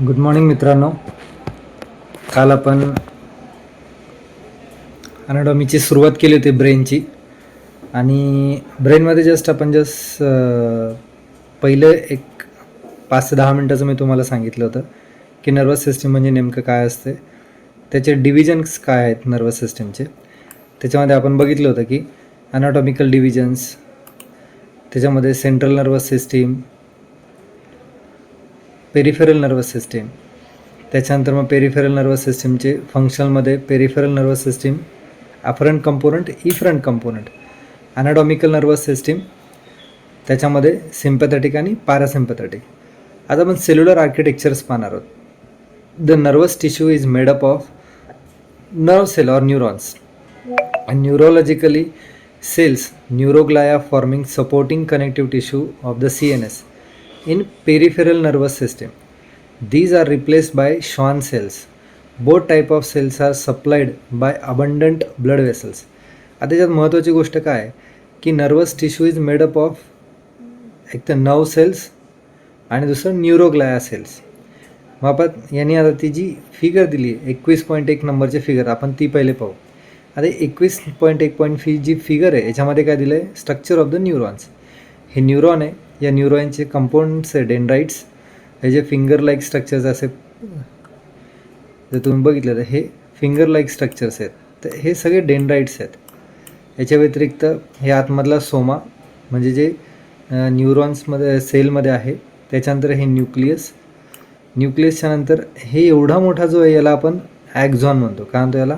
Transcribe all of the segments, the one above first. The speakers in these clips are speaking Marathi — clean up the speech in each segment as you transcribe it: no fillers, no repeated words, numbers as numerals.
गुड मॉर्निंग मित्रांनो. काल आपण अनाटॉमीची सुरुवात केली होती ब्रेनची. आणि ब्रेनमध्ये आपण पहिलं एक 5 ते 10 मिनटाचं मी तुम्हाला सांगितलं होतं की नर्वस सिस्टीम म्हणजे नेमकं काय असते, त्याचे डिव्हिजन्स काय आहेत नर्वस सिस्टीमचे. त्याच्यामध्ये आपण बघितलं होतं की अनाटॉमिकल डिव्हिजन्स, त्याच्यामध्ये central nervous system, peripheral nervous system. त्याच्यानंतर मग पेरिफेरल नर्वस सिस्टीमचे फंक्शनलमध्ये peripheral nervous system, afferent component, efferent component. Anatomical nervous system, त्याच्यामध्ये सिम्पॅथेटिक आणि पॅरासिम्पॅथेटिक. आता आपण सेल्युलर आर्किटेक्चर्स पाहणार आहोत. The nervous tissue is made up of nerve cell or neurons, and neurologically cells, neuroglia forming supporting connective tissue of the CNS in peripheral nervous system. These are replaced by Schwann cells. Both type of cells are supplied by abundant blood vessels. आता त्याच्यात महत्त्वाची गोष्ट काय आहे की nervous tissue is made up of एक तर नर्व सेल्स आणि दुसरं न्यूरोग्लाया सेल्स. मग आपण यांनी आता ती जी फिगर दिली आहे 21.1 नंबरची फिगर, आपण ती पहिले पाहू. आता 21.1 जी फिगर आहे याच्यामध्ये काय दिलं आहे, स्ट्रक्चर ऑफ द न्यूरॉन्स. हे न्यूरॉन आहे, या न्यूरॉनचे कंपाऊंड्स आहे डेंड्राइट्स. हे जे फिंगर लाईक स्ट्रक्चर्स असे जर तुम्ही बघितलं तर हे फिंगर लाईक स्ट्रक्चर्स आहेत, तर हे सगळे डेंड्राइट्स आहेत. याच्या व्यतिरिक्त हे आतमधला सोमा म्हणजे जे न्यूरॉन्समध्ये सेलमध्ये आहे. त्याच्यानंतर हे न्यूक्लियसच्या नंतर हे एवढा मोठा जो आहे याला आपण ॲक्झॉन म्हणतो. काय म्हणतो याला,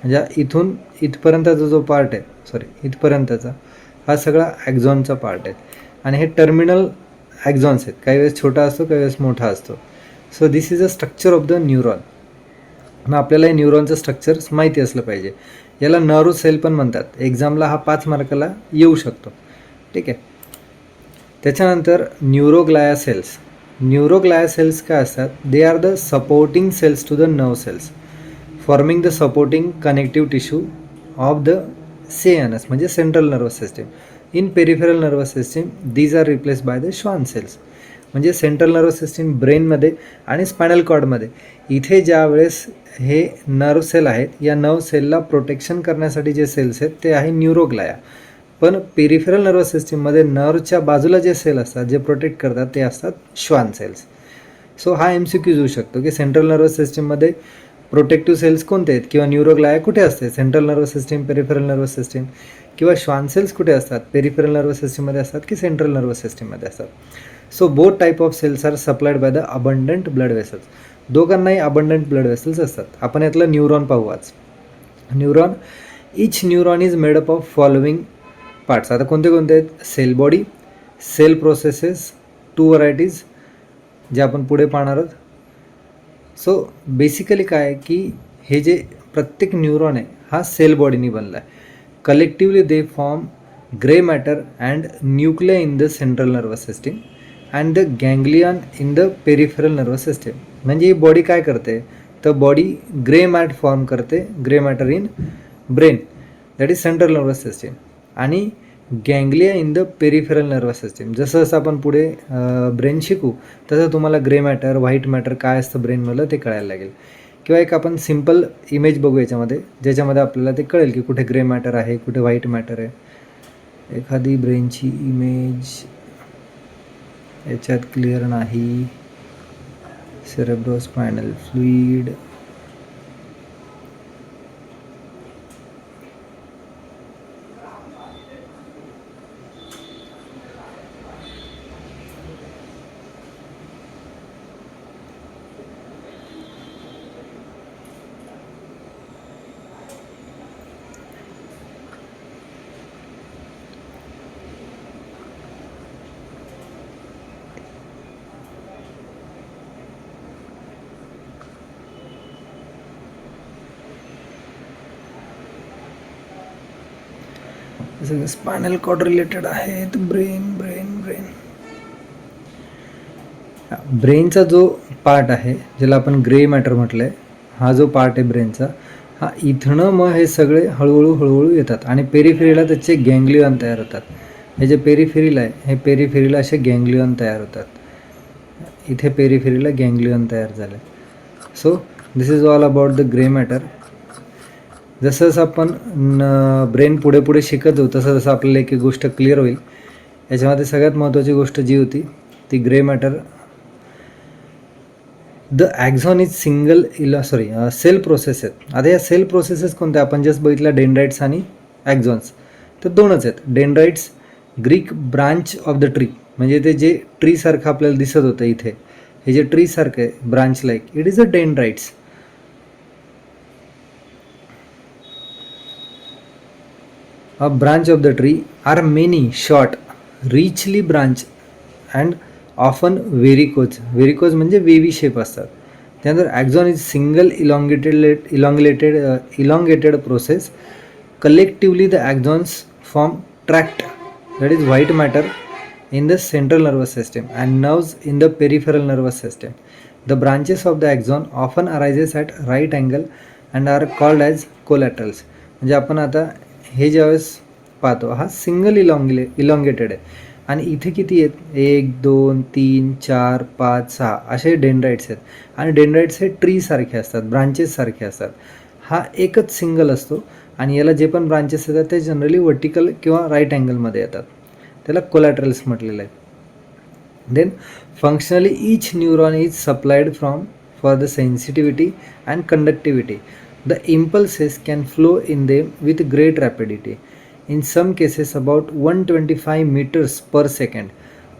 म्हणजे इथून इथपर्यंतचा जो पार्ट आहे, इथपर्यंतचा हा सगळा ॲक्झॉनचा पार्ट आहे. आणि हे टर्मिनल ॲक्झॉन्स आहेत, काही वेळेस छोटा असतो, काही वेळेस मोठा असतो. So this is a structure of the neuron. मग आपल्याला हे न्यूरॉनचं स्ट्रक्चर्स माहिती असलं पाहिजे. याला नर्व सेल पण म्हणतात. एक्झामला हा 5 मार्काला येऊ शकतो. ठीक आहे. त्याच्यानंतर न्यूरोग्लाया सेल्स. न्यूरोग्लाया सेल्स काय असतात, they are the supporting cells to the nerve cells, forming the supporting connective tissue of the CNS म्हणजे central nervous system. In peripheral nervous system these are replaced by the Schwann cells. म्हणजे सेंट्रल नर्वस सिस्टीम ब्रेनमध्ये आणि स्पायनल कॉर्डमध्ये, इथे ज्या वेळेस हे नर्व सेल आहेत, या नर्व सेलला प्रोटेक्शन करण्यासाठी जे सेल्स आहेत ते आहे न्यूरोग्लाया. पण पेरिफेरल नर्वस सिस्टीममध्ये नर्वच्या बाजूला जे सेल असतात जे प्रोटेक्ट करतात ते असतात श्वान सेल्स. सो हा MCQ येऊ शकतो की सेंट्रल नर्वस सिस्टीममध्ये प्रोटेक्टिव्ह सेल्स कोणते आहेत किंवा न्यूरोग्लाया कुठे असते, central nervous system, peripheral nervous system, किंवा श्वान सेल्स कुठे असतात, पेरिफेरल नर्वस सिस्टीममध्ये असतात की सेंट्रल नर्वस सिस्टीममध्ये असतात. So both type of cells are supplied by the abundant blood vessels. दोघांनाही अबंडंट ब्लड वेसल्स असतात. आपण यातलं न्यूरॉन पाहू आज. Neuron, each neuron is made up of following parts. आता कोणते कोणते आहेत, cell body, cell processes, 2 varieties जे आपण पुढे पाहणार आहोत. सो बेसिकली काय आहे की हे जे प्रत्येक न्यूरॉन आहे हा सेल बॉडीनी बनला आहे. Collectively they form grey matter and nuclei in the central nervous system and the ganglion in the peripheral nervous system. म्हणजे ही बॉडी काय करते, तर बॉडी ग्रे मॅट फॉर्म करते, grey matter in brain, that is central nervous system, आणि ganglia in the peripheral nervous system. जसं जसं आपण पुढे ब्रेन शिकू तसं तुम्हाला ग्रे मॅटर, व्हाईट मॅटर काय असतं ब्रेनमधलं ते कळायला लागेल. किंवा एक आपण सिम्पल इमेज बघू याच्यामध्ये, ज्याच्यामध्ये आपल्याला ते कळेल की कुठे ग्रे मॅटर आहे, कुठे व्हाईट मॅटर आहे. एखादी ब्रेनची इमेज याच्यात क्लिअर नाही. सेरेब्रोस्पायनल फ्लुइड, सगळं स्पायनल कॉर्ड रिलेटेड आहेत. ब्रेनचा जो पार्ट आहे ज्याला आपण ग्रे मॅटर म्हटलं आहे, हा जो पार्ट आहे ब्रेनचा, हा इथनं मग हे सगळे हळूहळू येतात आणि पेरिफेरीला त्याचे गँग्लियन तयार होतात. हे जे पेरिफेरीला आहे, हे पेरिफेरीला असे गँग्लियन तयार होतात. इथे पेरिफेरीला गँग्लियन तयार झालं. So this is all about the grey matter. जसं जसं आपण ब्रेन पुढे पुढे शिकत जाऊ तसं जसं आपल्याला एक गोष्ट क्लिअर होईल. याच्यामध्ये सगळ्यात महत्त्वाची गोष्ट जी होती ती grey matter. The axon is single cell process आहेत. आता या सेल प्रोसेसेस कोणत्या आपण जस्ट बघितल्या डेंड्राइट्स आणि ॲक्झॉन्स. तर दोनच आहेत. Dendrites Greek branch of the tree, म्हणजे ते जे ट्रीसारखं आपल्याला दिसत होतं इथे, हे जे ट्रीसारखं आहे branch like, it is a dendrites. A branch of the tree are many short, richly branch and often vericose. Vericose म्हणजे वेवी शेप असतात. त्यानंतर axon is single elongated process. Collectively the axons form tract, that is white matter in the central nervous system and nerves in the peripheral nervous system. The branches of the axon often arises at right angle and are called as collaterals. म्हणजे आपण आता हे ज्यावेळेस पाहतो हा सिंगल इलॉंगेटेड आहे आणि इथे किती आहेत, 1 2 3 4 5 6 असे डेंड्राइट्स आहेत. आणि डेंड्राइट्स हे ट्रीसारखे असतात, ब्रांचेससारखे असतात. हा एकच सिंगल असतो आणि याला जे पण ब्रांचेस येतात ते जनरली वर्टिकल किंवा राईट अँगलमध्ये येतात. त्याला कोलॅटरल्स म्हटलेलं आहे. Then functionally each neuron is supplied for the sensitivity and conductivity. The impulses can flow in them with great rapidity. In some cases about 125 meters per second.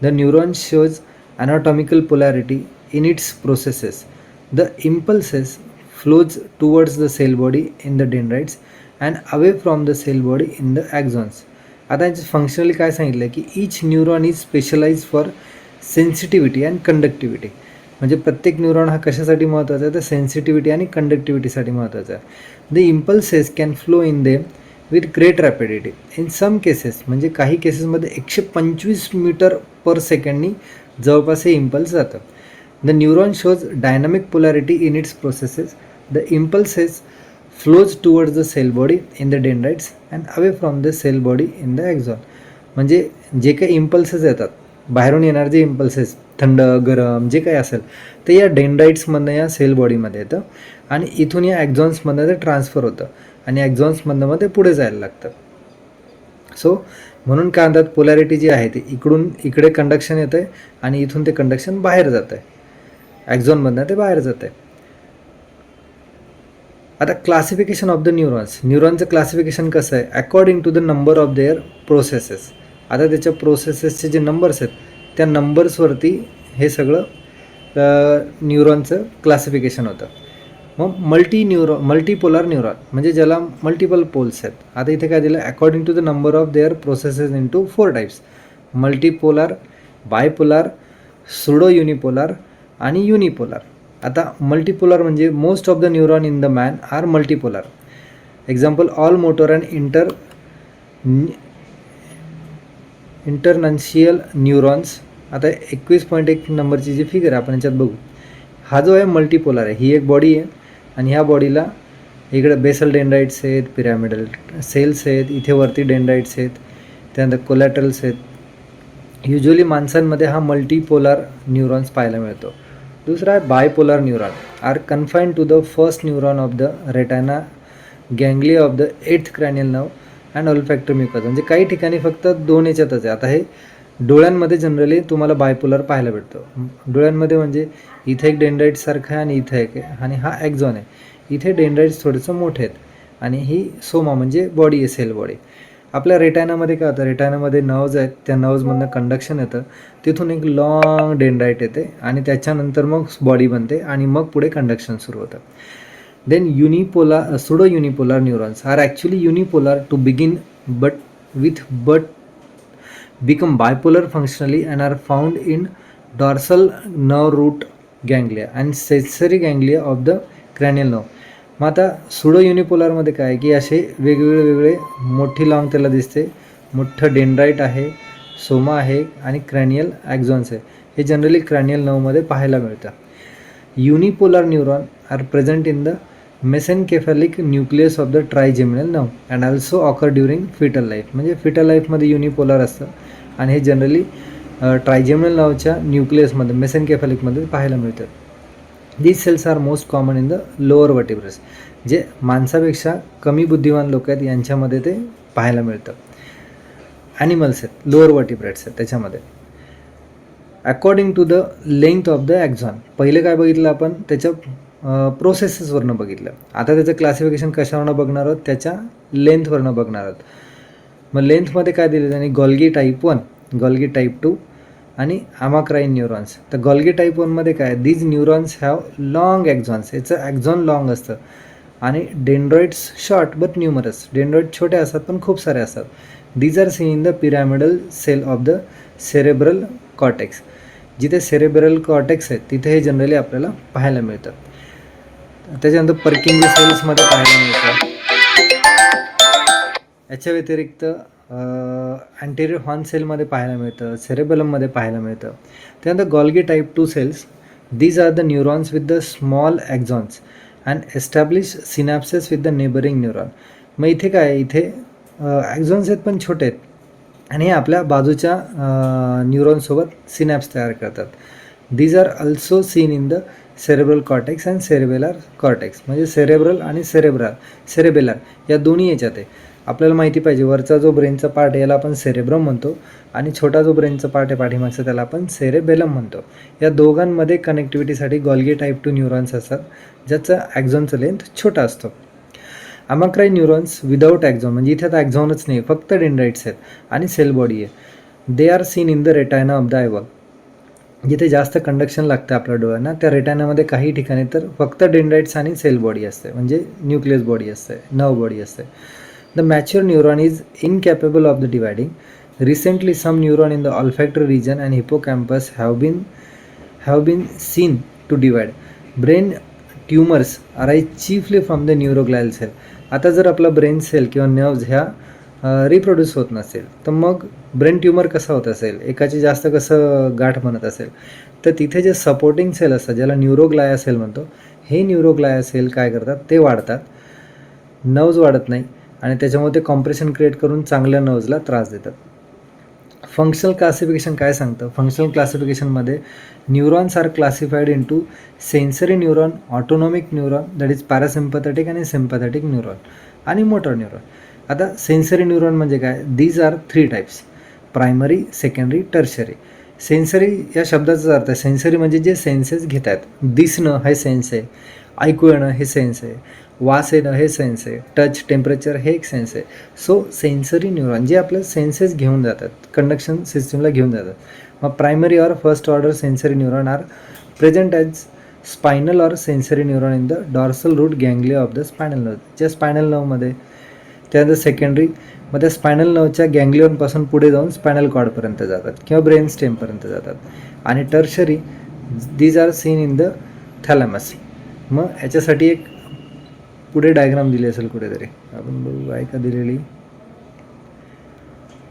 The neuron shows anatomical polarity in its processes. The impulses flows towards the cell body in the dendrites and away from the cell body in the axons. आता याचं फंक्शनली काय सांगितलं की each neuron is specialized for sensitivity and conductivity. म्हणजे प्रत्येक न्यूरॉन हा कशासाठी महत्त्वाचा आहे तर सेन्सिटिव्हिटी आणि कंडक्टिव्हिटीसाठी महत्त्वाचा आहे. The impulses can flow in them with great rapidity. In some cases म्हणजे काही केसेसमध्ये 125 मीटर पर सेकंडनी जवळपास हे इम्पल्स जातं. The neuron shows dynamic polarity in its processes. The impulses flows towards the cell body in the dendrites and away from the cell body in the axon. म्हणजे जे काही इम्पल्सेस येतात बाहेरून येणार जे इम्पल्सेस थंड गरम जे काही असेल ते या डेंड्राइट्समधनं या सेल बॉडीमध्ये येतं आणि इथून या ॲक्झॉन्समधनं ते ट्रान्सफर होतं आणि ॲक्झॉन्समधनं ते पुढे जायला लागतं. सो म्हणून काय म्हणतात पोलॅरिटी जी आहे ती इकडून इकडे कंडक्शन येतं आहे आणि इथून ते कंडक्शन बाहेर जातं आहे, ॲक्झॉनमधनं ते बाहेर जातं आहे. आता क्लासिफिकेशन ऑफ द न्यूरॉन्स. न्यूरॉनचं क्लासिफिकेशन कसं आहे according to the number of their processes. आता त्याच्या प्रोसेसेसचे जे नंबर्स आहेत त्या नंबर्सवरती हे सगळं न्यूरॉनचं क्लासिफिकेशन होतं. मग मल्टीपोलार न्यूरॉन म्हणजे ज्याला मल्टिपल पोल्स आहेत. आता इथे काय दिलं according to the number of their processes into 4 types. Multipolar, bipolar, pseudo unipolar आणि युनिपोलार. आता मल्टीपोलार म्हणजे most of the neuron in the man are multipolar. Example all motor and internuncial neurons. आता 21.1 नंबरची जी फिगर आहे आपण याच्यात बघू. हा जो आहे मल्टीपोलार आहे, ही एक बॉडी आहे आणि ह्या बॉडीला इकडे बेसल डेंड्राइट्स आहेत, पिरॅमिडल सेल्स आहेत, इथे वरती डेंड्राइट्स आहेत, त्यानंतर कोलॅटरल्स आहेत. युजली माणसांमध्ये हा मल्टीपोलार न्यूरॉन्स पाहायला मिळतो. दुसरा आहे bipolar neuron are confined to the first neuron of the retina ganglia of the 8th cranial nerve and olfactory mucus. म्हणजे काही ठिकाणी फक्त 2 याच्यातच आहे. आता हे डोळ्यांमध्ये जनरली तुम्हाला बायपोलर पाहायला भेटतं. डोळ्यांमध्ये म्हणजे इथे एक डेंड्राइट्ससारखं आहे आणि इथे एक आहे आणि हा ॲक्झॉन आहे. इथे डेंड्राइट्स थोडंसं मोठे आहेत आणि ही सोमा म्हणजे बॉडी आहे, सेल बॉडी. आपल्या रेटायनामध्ये काय होतं, रेटायनामध्ये नर्व्ज आहेत, त्या नर्व्जमधनं कंडक्शन येतं, तिथून एक लॉंग डेंड्राइट येते आणि त्याच्यानंतर मग बॉडी बनते आणि मग पुढे कंडक्शन सुरू होतं. Then pseudo unipolar neurons are actually unipolar to begin but become bipolar functionally and are found in dorsal nerve root ganglia and sensory ganglia of the cranial nerve. मग आता सुडो युनिपोलारमध्ये काय की असे वेगवेगळे मोठी लॉंग त्याला दिसते, मोठं डेंड्राइट आहे, सोमा आहे आणि क्रॅनियल ॲक्झॉन्स आहे. हे जनरली क्रॅनियल नर्वमध्ये पाहायला मिळतं. Unipolar neuron are present in the mesencephalic nucleus of the trigeminal nerve and also occur during fetal life. म्हणजे फिटल लाईफमध्ये युनिपोलार असतं आणि हे जनरली ट्रायजेमिनल नर्वच्या न्यूक्लियसमध्ये मेसेनकेफॅलिकमध्ये पाहायला मिळतात. These cells are most common in the lower vertebrates. जे माणसापेक्षा कमी बुद्धिमान लोक आहेत यांच्यामध्ये ते पाहायला मिळतं. ॲनिमल्स आहेत, लोअर वर्टिब्रेट्स आहेत त्याच्यामध्ये. According to the length of the axon. पहिले काय बघितलं आपण, त्याच्या प्रोसेसेसवरनं बघितलं. आता त्याचं क्लासिफिकेशन कशावरनं बघणार आहोत, त्याच्या लेंथवरनं बघणार आहोत. मग लेंथमध्ये काय दिलं त्यांनी, गॉल्गी टाईप 1, गॉल्गी टाईप 2 आणि अमाक्राईन न्यूरॉन्स. तर गॉल्गी टाईप 1मध्ये काय, these neurons have long axons. याचं ॲक्झॉन लॉंग असतं. आणि dendroids short but numerous. Dendroid छोटे असतात पण खूप सारे असतात. These are seen in the pyramidal cell of the cerebral cortex. जिथे सेरेब्रल कॉर्टेक्स आहेत तिथे हे जनरली आपल्याला पाहायला मिळतं. त्याच्यानंतर पर्किंजी सेल्समध्ये पाहायला मिळतं. याच्या व्यतिरिक्त अँटेरियर हॉर्न सेलमध्ये पाहायला मिळतं, सेरेबेलममध्ये पाहायला मिळतं. त्यानंतर Golgi type 2 cells. These are the neurons with the small axons and establish synapses with the neighbouring neuron. मग इथे काय, इथे ॲक्झॉन्स आहेत पण छोटे आहेत आणि हे आपल्या बाजूच्या न्यूरॉनसोबत सिनॅप्स तयार करतात. These are also seen in the cerebral cortex and cerebellar cortex. म्हणजे सेरेब्रल आणि सेरेबेलर या दोन्ही याच्यात आहे. आपल्याला माहिती पाहिजे, वरचा जो ब्रेनचा पार्ट आहे याला आपण सेरेब्रम म्हणतो आणि छोटा जो ब्रेनचा पार्ट आहे पाठीमागचा त्याला आपण सेरेबेलम म्हणतो. या दोघांमध्ये कनेक्टिव्हिटीसाठी गॉल्गी टाईप 2 न्यूरॉन्स असतात ज्याचं ॲक्झॉनचं लेंथ छोटा असतो. अमाक्राईन न्यूरॉन्स विदाऊट ॲक्झॉन, म्हणजे इथे आता ॲक्झॉनच नाही, फक्त डेंड्राइट्स आहेत आणि सेल बॉडी आहे. They are seen in the retina of the eyeball. जिथे जास्त कंडक्शन लागतं आपल्या डोळ्यांना त्या रेटायनामध्ये काही ठिकाणी तर फक्त डेंड्राइट्स आणि सेल बॉडी असते, म्हणजे न्यूक्लियस बॉडी असते, नर्व बॉडी असते. The mature neuron is incapable of the dividing. Recently, some neuron in the olfactory region and hippocampus have been seen to divide. Brain tumors arise chiefly from the neuroglial cell. आता जर आपला ब्रेन सेल किंवा नर्व्ज ह्या रिप्रोड्यूस होत नसेल तर मग ब्रेन ट्यूमर कसा होत असेल, एकाची जास्त कसं गाठ बनत असेल, तर तिथे जे सपोर्टिंग सेल असतात ज्याला न्यूरोग्लाया सेल म्हणतो, हे न्यूरोग्लाया सेल काय करतात, ते वाढतात, नर्व्ज वाढत नाही आणि त्याच्यामुळे ते कॉम्प्रेशन क्रिएट करून चांगल्या नर्व्जला त्रास देतात. फंक्शनल क्लासिफिकेशन काय सांगतं, फंक्शनल क्लासिफिकेशनमध्ये neurons are classified into sensory neuron, autonomic neuron that is parasympathetic आणि सिम्पॅथेटिक न्यूरॉन आणि मोटर न्यूरॉन. आता सेन्सरी न्यूरॉन म्हणजे काय, these are 3 types, primary, secondary, tertiary. Sensory या शब्दाचा अर्थ आहे, सेन्सरी म्हणजे जे सेन्सेस घेत आहेत. दिसणं हे सेन्स आहे, ऐकू येणं हे सेन्स आहे, वास येणं हे सेन्स आहे, टच, टेम्परेचर हे एक सेन्स आहे. सो सेन्सरी न्यूरॉन जे आपले सेन्सेस घेऊन जातात, कंडक्शन सिस्टीमला घेऊन जातात. मग primary or first order sensory neuron are present as spinal or sensory neuron in the dorsal root ganglia of the spinal nerve. ज्या स्पायनल नर्वमध्ये. त्यानंतर सेकंडरी मग त्या स्पायनल नर्वच्या गँग्लियनपासून पुढे जाऊन स्पायनल कॉर्डपर्यंत जातात किंवा ब्रेन स्टेमपर्यंत जातात. आणि tertiary these are seen in the thalamus. मग याच्यासाठी एक पुढे डायग्राम दिली असेल कुठेतरी, आपण बघू आहे का दिलेली.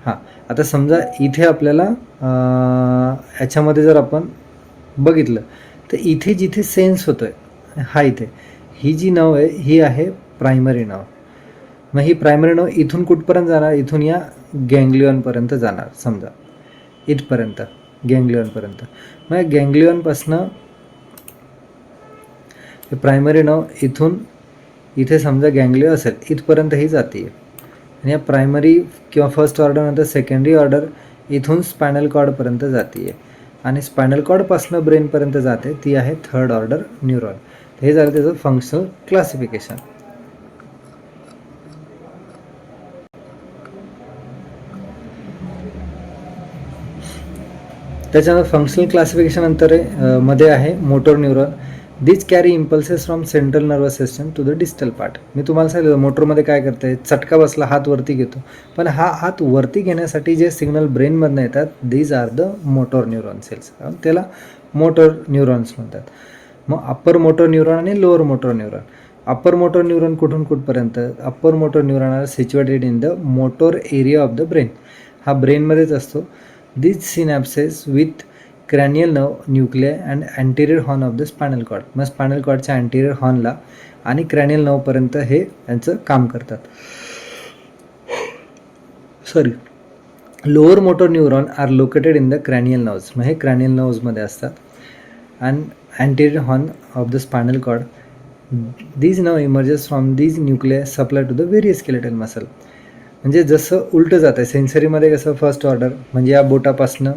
हां, आता समजा इथे आपल्याला याच्यामध्ये जर आपण बघितलं तर इथे जिथे सेन्स होतो आहे हा इथे, ही जी नर्व आहे ही आहे प्रायमरी नर्व. मग ही प्रायमरी नर्व इथून कुठपर्यंत जाणार, इथून या गँग्लियनपर्यंत जाणार, समजा इथपर्यंत गँग्लियनपर्यंत. मग गँग्लियनपासनं प्रायमरी नर्व इथून इथे समजा गँग्लिया असेल इथपर्यंत ही जाते आणि या प्रायमरी किंवा फर्स्ट ऑर्डर नंतर सेकंडरी ऑर्डर इथून स्पायनल कॉर्डपर्यंत जाते आणि स्पायनल कॉर्डपासून ब्रेनपर्यंत जाते, ती आहे थर्ड ऑर्डर न्यूरॉन. हे झालं त्याचं फंक्शनल क्लासिफिकेशन. त्याच्यानंतर फंक्शनल क्लासिफिकेशन नंतर मध्ये आहे motor neuron. This carry impulses from central nervous system to the distal part. मी तुम्हाला सांगितलं मोटरमध्ये काय करते, चटका बसला हात वरती घेतो, पण हा हात वरती घेण्यासाठी जे सिग्नल ब्रेनमधनं येतात these are the motor neuron cells, त्याला मोटर न्यूरॉन्स म्हणतात. मग अप्पर मोटर न्यूरॉन आणि lower motor neuron. Upper motor neuron कुठून कुठपर्यंत, upper motor neuron are situated in the motor area of the brain. हा ब्रेनमध्येच असतो. These synapses with cranial nerve, nuclei and anterior horn of the spinal cord. मग स्पायनल कॉर्डच्या अँटेरियर हॉर्नला आणि क्रॅनियल नर्वपर्यंत हे यांचं काम करतात. Lower motor neuron are located in the cranial nerves, मग हे क्रॅनियल नर्व्समध्ये असतात. And anterior horn of the spinal cord, these nerve emerges from these nuclear supply to the various skeletal muscle. म्हणजे जसं उलटं जातं आहे, सेन्सरीमध्ये कसं फर्स्ट ऑर्डर म्हणजे या बोटापासनं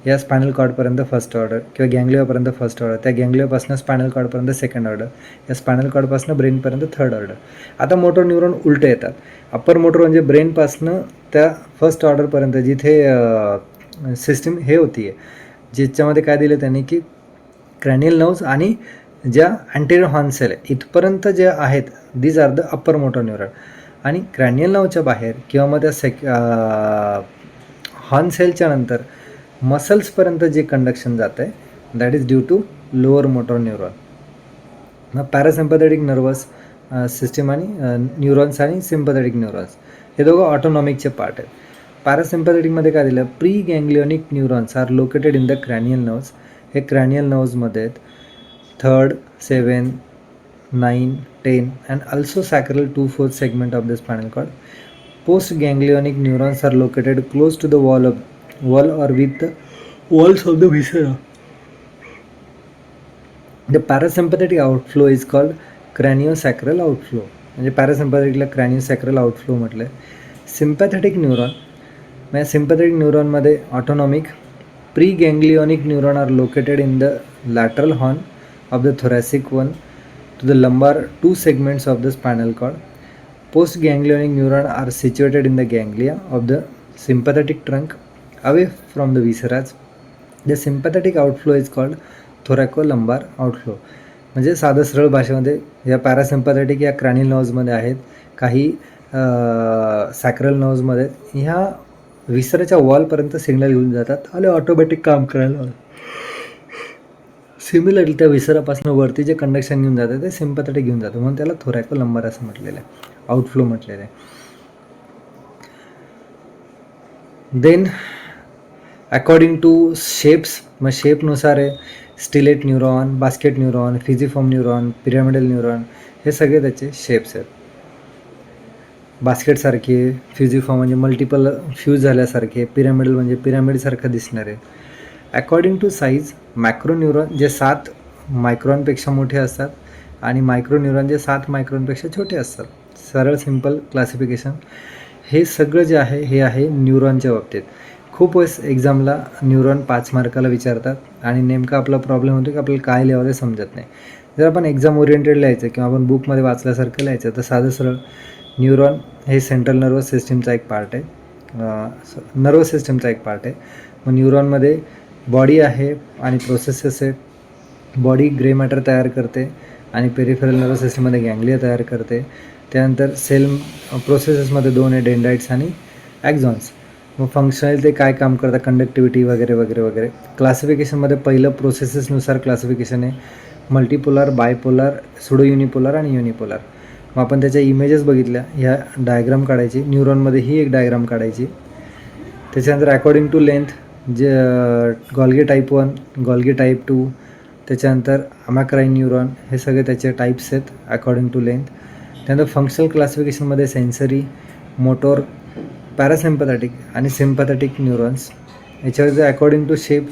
या स्पायनल कॉर्डपर्यंत फर्स्ट ऑर्डर किंवा गँग्लियापर्यंत फर्स्ट ऑर्डर, त्या गँग्लियापासून स्पायनल कॉर्डपर्यंत सेकंड ऑर्डर, या स्पायनल कॉर्डपासून ब्रेनपर्यंत थर्ड ऑर्डर. आता मोटर न्यूरॉन उलटे येतात. अप्पर मोटर म्हणजे ब्रेनपासनं त्या फर्स्ट ऑर्डरपर्यंत जिथे सिस्टीम हे होती आहे, ज्याच्यामध्ये काय दिलं त्यांनी की क्रॅनियल नर्व्स आणि ज्या अँटेरियर हॉर्न सेल आहे इथपर्यंत ज्या आहेत these are the upper motor neuron. आणि क्रॅनियल नर्वच्या बाहेर किंवा मग त्या हॉर्न सेलच्या नंतर मसल्सपर्यंत जे कंडक्शन जातं आहे that is due to lower motor neuron. मग पॅरासिम्पॅथेटिक नर्वस सिस्टीम आणि न्यूरॉन्स आणि सिम्पॅथेटिक न्यूरॉन्स हे दोघं ऑटोनॉमिकचे पार्ट आहेत. पॅरासिम्पॅथेटिकमध्ये काय दिलं, pre ganglionic neurons are located in the cranial nerves, हे क्रॅनियल नर्व्समध्ये आहेत. 3rd, 7th, 9, 10 and also sacral 2/4 segment of the spinal cord. Postganglionic neurons are located close to the wall or with the walls of the viscera. The parasympathetic outflow is called craniosacral outflow. म्हणजे पॅरासिम्पॅथेटिकला craniosacral outflow म्हटलं आहे. सिम्पॅथेटिक न्यूरॉन, म्हणजे सिम्पॅथेटिक न्यूरॉनमध्ये autonomic pre ganglionic neuron are located in the lateral horn of the thoracic one to the lumbar 2 segments of the spinal cord. Postganglionic neurons are situated in the ganglia of the sympathetic trunk away from the viscera. The sympathetic outflow is called thoracolumbar outflow. म्हणजे साधं सरळ भाषेमध्ये या पॅरासिम्पॅथेटिक या क्रॅनियल नर्व्समध्ये आहेत, काही सॅक्रल नर्व्समध्ये ह्या विसराच्या वॉलपर्यंत सिग्नल घेऊन जातात आणि ऑटोमॅटिक काम करायला. सिमिलरली त्या विसरापासून वरती जे कंडक्शन घेऊन जातं ते सिम्पॅथेटिक घेऊन जातं, म्हणून त्याला थोरॅकोलंबार असं म्हटलेलं आहे, आउटफ्लो म्हटलेलं आहे. देन अकॉर्डिंग टू शेप्स, मग शेपनुसार आहे stellate neuron, basket neuron, fusiform neuron, pyramidal neuron, हे सगळे त्याचे शेप्स आहेत. बास्केटसारखे, फिजिफॉर्म म्हणजे मल्टिपल फ्यूज झाल्यासारखे, पिरॅमिडल म्हणजे पिरॅमिडसारखं दिसणारे. According to size, macro neuron जे 7 मायक्रॉनपेक्षा मोठे असतात आणि मायक्रो न्यूरॉन जे 7 मायक्रॉनपेक्षा छोटे असतात. सरळ सिम्पल क्लासिफिकेशन. हे सगळं जे आहे हे आहे न्यूरॉनच्या बाबतीत. खूप वेळेस एक्झामला न्यूरॉन 5 मार्काला विचारतात आणि नेमका आपला प्रॉब्लेम होतो की आपल्याला काय लिहावं ते समजत नाही. जर आपण एक्झाम ओरिएंटेड लिहायचं किंवा आपण बुकमध्ये वाचल्यासारखं लिहायचं तर साधं सरळ न्यूरॉन हे सेंट्रल नर्वस सिस्टीमचा एक पार्ट आहे, नर्वस सिस्टीमचा एक पार्ट आहे. मग न्यूरॉनमध्ये बॉडी आहे आणि प्रोसेसेस आहे. बॉडी ग्रे मॅटर तयार करते आणि पेरिफेरल नर्वस सिस्टममध्ये गँग्लिया तयार करते. त्यानंतर सेल प्रोसेसेसमध्ये 2 आहे, डेंड्राइट्स आणि ॲक्झॉन्स. मग फंक्शनल ते काय काम करतात, कंडक्टिव्हिटी वगैरे वगैरे वगैरे. क्लासिफिकेशनमध्ये पहिलं प्रोसेसेसनुसार क्लासिफिकेशन आहे, मल्टीपोलार, बायपोलार, सुडो युनिपोलार आणि युनिपोलार. मग आपण त्याच्या इमेजेस बघितल्या, ह्या डायग्राम काढायची, न्यूरॉनमध्ये ही एक डायग्राम काढायची. त्याच्यानंतर अकॉर्डिंग टू लेंथ जे गॉल्गी टाईप 1, गॉल्गी टाईप 2, त्याच्यानंतर अमॅक्राईन न्यूरॉन, हे सगळे त्याचे टाईप्स आहेत अकॉर्डिंग टू लेंथ. त्यानंतर फंक्शनल क्लासिफिकेशनमध्ये सेन्सरी, मोटोर, पॅरासिम्पॅथेटिक आणि सिम्पॅथेटिक न्यूरॉन्स. याच्यावर according to shape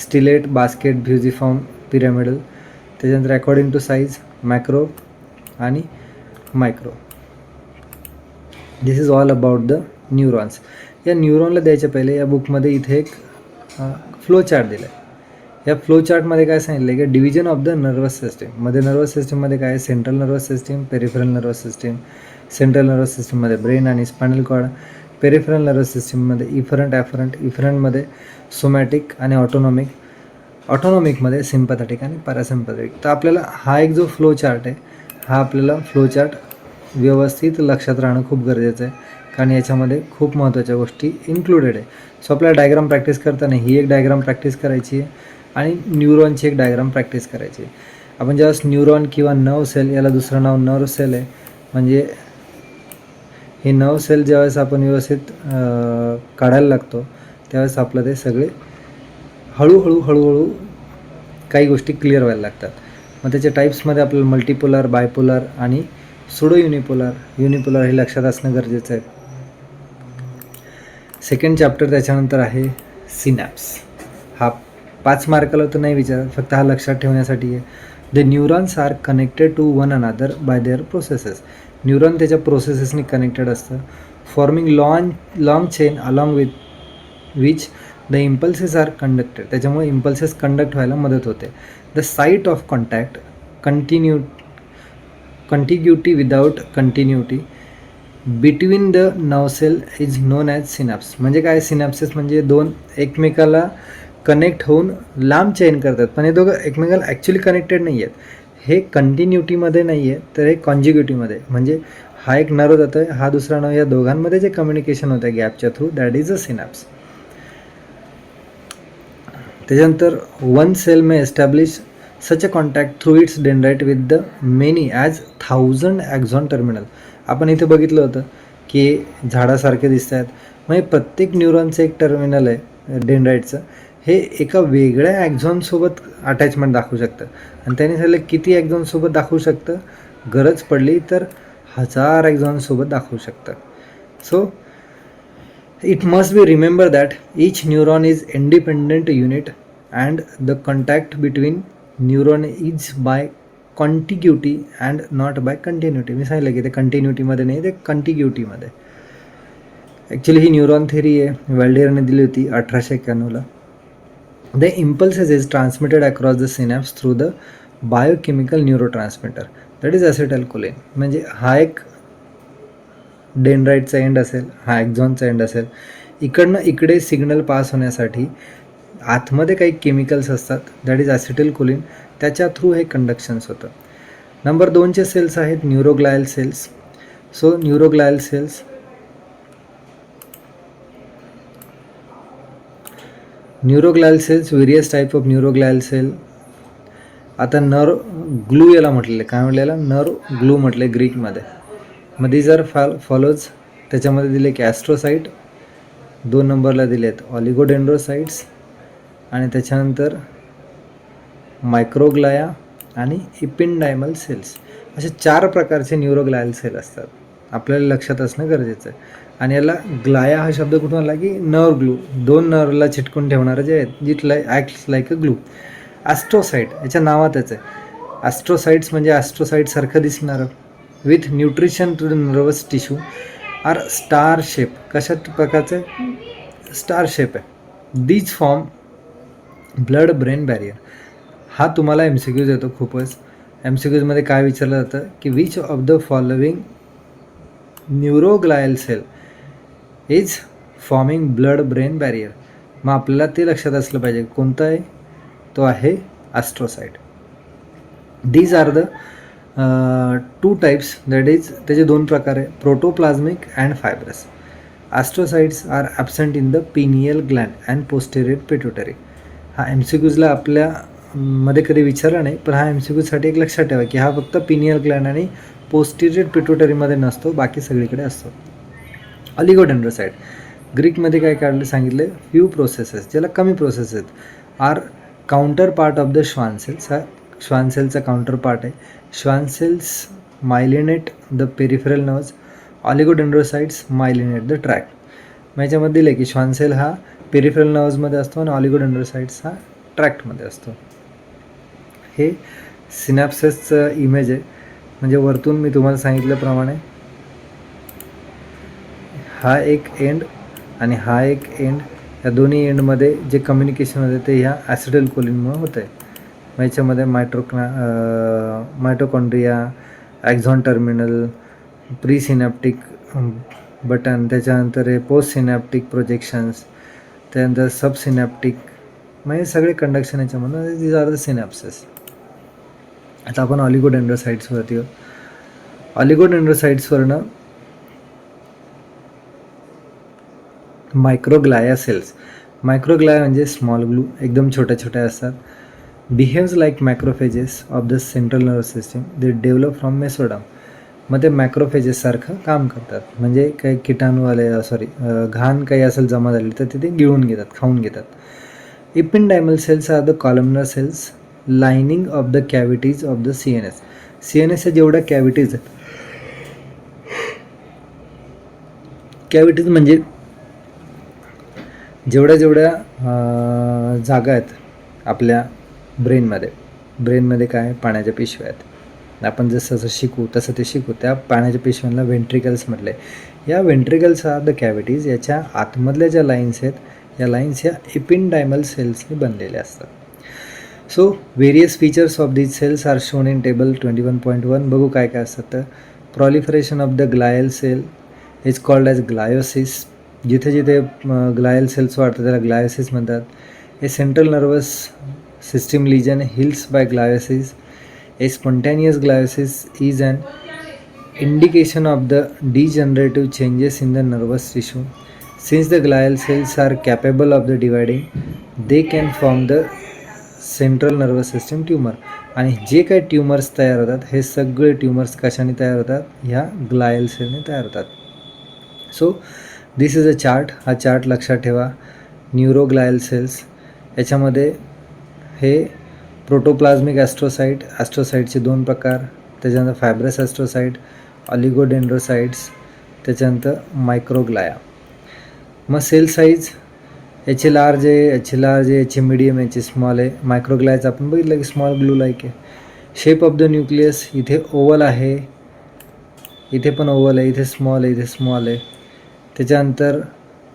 stellate, basket, fusiform, pyramidal. त्याच्यानंतर अकॉर्डिंग टू साईज मॅक्रो आणि micro. This is all about the neurons. या न्यूरॉनला द्यायच्या पहिले या बुकमध्ये इथे एक फ्लो चार्ट दिला आहे. या फ्लो चार्टमध्ये काय सांगितलं आहे की डिव्हिजन ऑफ द नर्वस सिस्टीममध्ये, नर्वस सिस्टीममध्ये काय आहे, central nervous system, peripheral nervous system. Central nervous सिस्टीममध्ये ब्रेन आणि स्पायनल कॉर्ड, पेरिफेरल नर्वस सिस्टीममध्ये इफरंट, ॲफरंट, इफरंटमध्ये सोमॅटिक आणि ऑटोनॉमिक, ऑटोनॉमिकमध्ये सिम्पॅथेटिक आणि पॅरासिम्पॅथेटिक. तर आपल्याला हा एक जो फ्लो चार्ट आहे हा आपल्याला फ्लो चार्ट व्यवस्थित लक्षात राहणं खूप गरजेचं आहे, कारण याच्यामध्ये खूप महत्त्वाच्या गोष्टी इन्क्लुडेड आहे. सो आपल्याला डायग्राम प्रॅक्टिस करताना ही एक डायग्राम प्रॅक्टिस करायची आहे आणि न्यूरॉनची एक डायग्राम प्रॅक्टिस करायची आहे. आपण ज्यावेळेस न्यूरॉन किंवा नर्व सेल, याला दुसरं नाव नर्व सेल आहे, म्हणजे हे नर्व सेल ज्यावेळेस आपण व्यवस्थित काढायला लागतो त्यावेळेस आपलं ते सगळे हळूहळू काही गोष्टी क्लिअर व्हायला लागतात. मग त्याच्या टाईप्समध्ये आपल्याला मल्टीपोलार, बायपोलार आणि सुडो युनिपोलार, युनिपोलार हे लक्षात असणं गरजेचं आहे. सेकंड चॅप्टर त्याच्यानंतर आहे सिनॅप्स. हा 5 मार्काला तर नाही विचारत, फक्त हा लक्षात ठेवण्यासाठी आहे. The neurons are connected to one another by their processes. Neuron त्याच्या प्रोसेसेसनी कनेक्टेड असतं. Forming long chain along with which the impulses are conducted. त्याच्यामुळे इम्पल्सेस कंडक्ट व्हायला मदत होते. The site of contact contiguity without continuity between the nerve cell is known as synapse. म्हणजे काय, सिनॅप्सिस म्हणजे दोन एकमेकाला कनेक्ट होऊन लांब चेन करतात, पण हे दोघं एकमेकाला ॲक्च्युली कनेक्टेड नाही आहेत. हे कंटिन्युटीमध्ये नाही आहे, तर हे कॉन्जिग्युटीमध्ये. म्हणजे हा एक नर्व जातो आहे, हा दुसरा नर्व, या दोघांमध्ये जे कम्युनिकेशन होतं आहे गॅपच्या through, that is a synapse. त्याच्यानंतर one cell may establish such a contact through its dendrite with the many as 1000 axon terminal. आपण इथे बघितलं होतं की झाडासारखे दिसत आहेत, म्हणजे प्रत्येक न्यूरॉनचं एक टर्मिनल आहे डेंड्राइटचं, हे एका वेगळ्या ॲक्झॉनसोबत अटॅचमेंट दाखवू शकतं. आणि त्याने झालं किती ॲक्झॉनसोबत दाखवू शकतं, गरज पडली तर 1000 ॲक्झॉनसोबत दाखवू शकतं. So it must be remembered that each neuron is independent unit and the contact between neuron is by contiguity and not by continuity. मी सांगितलं की ते कंटिन्युटीमध्ये नाही, ते कंटिग्युटीमध्ये. ॲक्च्युली ही न्यूरॉन थेरी आहे, वेल्डियरने दिली होती 1891ला. The impulses is transmitted across the synapse through the biochemical neurotransmitter that is acetylcholine. म्हणजे हा एक डेंड्राइटचा एंड असेल, हा ॲक्झॉनचा एंड असेल. इकडनं इकडे सिग्नल पास होण्यासाठी आतमध्ये काही केमिकल्स असतात, दॅट इज ॲसिटाइलकोलिन, त्याच्या थ्रू हे कंडक्शन्स होतं. नंबर 2चे सेल्स आहेत neuroglial cells. So neuroglial cells various type of neuroglial cell. आता नर्व ग्लू याला म्हटलेलं, काय म्हटलेलं, नर्व ग्लू म्हटले ग्रीकमध्ये. मग दीज आर फॉलोज. त्याच्यामध्ये दिले की ॲस्ट्रोसाइट, 2 नंबरला दिले आहेत ऑलिगोडेंड्रोसाइट्स, आणि त्याच्यानंतर मायक्रोग्लाया आणि इपिंडायमल सेल्स. असे 4 प्रकारचे न्यूरोग्लायल सेल असतात, आपल्याला लक्षात असणं गरजेचं आहे. आणि याला ग्लाया हा शब्द कुठून आला की नर्व ग्लू, 2 नर्वला चिटकून ठेवणारं जे आहेत, it acts like a glue. Astrocyte याच्या नावातच आहे. ॲस्ट्रोसाइट्स म्हणजे ॲस्ट्रोसाइटसारखं दिसणारं, with nutrition to the nervous tissue are star shape. कशा प्रकारचं आहे, स्टार शेप आहे. These form blood brain barrier. हा तुम्हाला MCQज येतो खूपच. MCQजमध्ये काय विचारलं जातं की which of the following neuroglial cell is forming blood brain barrier. मग आपल्याला ते लक्षात असलं पाहिजे कोणतं आहे, तो आहे astrocyte. These are the 2 types, that is त्याचे 2 प्रकार आहे, protoplasmic and fibrous. Astrocytes are absent in the pineal gland and posterior pituitary. हा MCQजला आपल्या मध्ये कधी विचारला नाही, पण हा MCQसाठी एक लक्षात ठेवा की हा फक्त पिनियल ग्लँड आणि पोस्टेरियर पिट्युटरीमध्ये नसतो, बाकी सगळीकडे असतो. ऑलिगोडेंड्रोसाइट ग्रीकमध्ये काय काढलं सांगितलं, फ्यू प्रोसेसेस, ज्याला कमी प्रोसेस आहेत, are counter part of the Schwann cells. हा श्वान सेलचा काउंटर पार्ट आहे. Schwann cells myelinate the peripheral nerves, oligodendrocytes myelinate the tract. मग याच्यामध्ये दिलं की श्वान सेल हा पेरिफेरल नर्व्समध्ये असतो आणि ऑलिगोडेंड्रोसाइट्स हा ट्रॅक्टमध्ये असतो. हे सिनॅप्सेसचं इमेज आहे. म्हणजे वरतून मी तुम्हाला सांगितल्याप्रमाणे हा एक एंड आणि हा एक एंड, या दोन्ही एंडमध्ये जे कम्युनिकेशन होते ते ह्या ॲसिटाइलकोलिनमुळे होतं आहे. मग याच्यामध्ये mitochondria, axon terminal, pre synaptic button, त्याच्यानंतर हे पोस्ट सिनॅप्टिक प्रोजेक्शन्स, त्यानंतर सब सिनॅप्टिक, म्हणजे सगळे कंडक्शन याच्यामधून. These are the synapses. आता आपण ऑलिगोडेंड्रोसाइट्सवरती आहोत. ऑलिगोडेंड्रोसाइट्सवरनं मायक्रोग्लाया सेल्स. मायक्रोग्लाया म्हणजे स्मॉल ग्लू, एकदम छोट्या छोट्या असतात. Behaves like macrophages of the central nervous system, they develop from mesoderm. मग ते मॅक्रोफेजेससारखं काम करतात, म्हणजे काही किटाणूवाले घाण काही असेल जमा झाली तर ते गिळून घेतात, खाऊन घेतात. Ependymal cells are the columnar cells lining of the cavities of the CNS. CNSच्या जेवढ्या कॅव्हिटीज आहेत, कॅव्हिटीज म्हणजे जेवढ्या जागा आहेत आपल्या ब्रेनमध्ये काय पाण्याच्या पिशव्या आहेत. आपण जसं शिकू तसं ते शिकू. त्या पाण्याच्या पिशव्यांना व्हेंट्रिकल्स म्हटले. या व्हेंट्रिकल्स आर द कॅव्हिटीज. याच्या आतमधल्या ज्या लाईन्स आहेत या लाईन्स ह्या एपिंडायमल सेल्सने बनलेल्या असतात. So various features of these cells are shown in table 21.1. बघू काय काय असतं. तर proliferation of the glial cell is called as gliosis. जिथे जिथे ग्लायल सेल्स वाढतात त्याला ग्लायोसिस म्हणतात. A central nervous system lesion heals by gliosis. A spontaneous gliosis is an indication of the degenerative changes in the nervous tissue. Since the glial cells are capable of the dividing, they can form the central nervous system tumour. आणि जे काही ट्यूमर्स तयार होतात हे सगळे ट्यूमर्स कशाने तयार होतात, ह्या ग्लायल सेलने तयार होतात. So this is a chart. हा चार्ट लक्षात ठेवा. न्यूरोग्लायल सेल्स याच्यामध्ये हे प्रोटोप्लाझमिक ॲस्ट्रोसाइटचे 2 प्रकार, त्याच्यानंतर फायब्रस ॲस्ट्रोसाइट, ऑलिगोडेंड्रोसाइट्स, त्याच्यानंतर मायक्रोग्लाया. मग सेल साईज याचे लार्ज आहे, याचे मीडियम, याचे स्मॉल आहे. मायक्रोग्लायाचं आपण बघितलं की स्मॉल ग्लू लाईक आहे. शेप ऑफ द न्यूक्लियस इथे ओवल आहे, इथे पण ओवल आहे, इथे स्मॉल आहे, इथे स्मॉल आहे. त्याच्यानंतर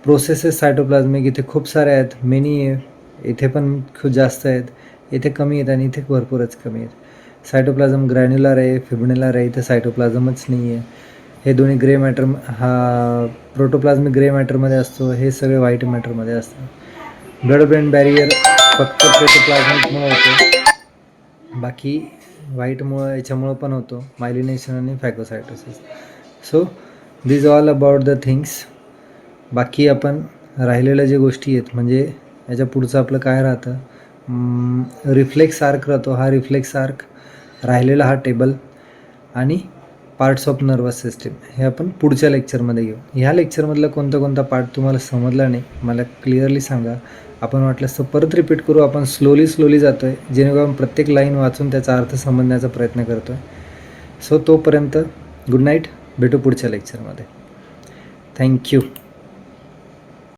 प्रोसेसेस सायटोप्लाझमिक इथे खूप सारे आहेत, मेनी आहे. इथे पण खूप जास्त आहेत, इथे कमी आहेत आणि इथे भरपूरच कमी आहेत. सायटोप्लाझम ग्रॅन्युलर आहे, फिब्रिलर आहे, इथे सायटोप्लाझमच नाही आहे. हे दोन्ही ग्रे मॅटर, हा प्रोटोप्लाझमिक ग्रे मॅटरमध्ये असतो, हे सगळे व्हाईट मॅटरमध्ये असतं. ब्लड ब्रेन बॅरियर फक्त प्रोटोप्लाझमिकमुळे होतो, बाकी व्हाईटमुळं याच्यामुळं पण होतो, मायलिनेशन आणि phagocytosis. So these all about the things. बाकी आपण राहिलेल्या जे गोष्टी आहेत म्हणजे याच्या पुढचं आपलं काय राहतं, रिफ्लेक्स आर्क राहतो. हा रिफ्लेक्स आर्क, राहिलेला हा टेबल आणि पार्ट्स ऑफ नर्वस सिस्टीम हे आपण पुढच्या लेक्चरमध्ये घेऊ. ह्या लेक्चरमधला कोणता पार्ट तुम्हाला समजला नाही मला क्लिअरली सांगा. आपण वाटल्यास तर परत रिपीट करू. आपण स्लोली जातो आहे, जेणेकरून प्रत्येक लाईन वाचून त्याचा अर्थ समजण्याचा प्रयत्न करतो आहे. सो तोपर्यंत गुड नाईट. भेटू पुढच्या लेक्चरमध्ये. थँक्यू.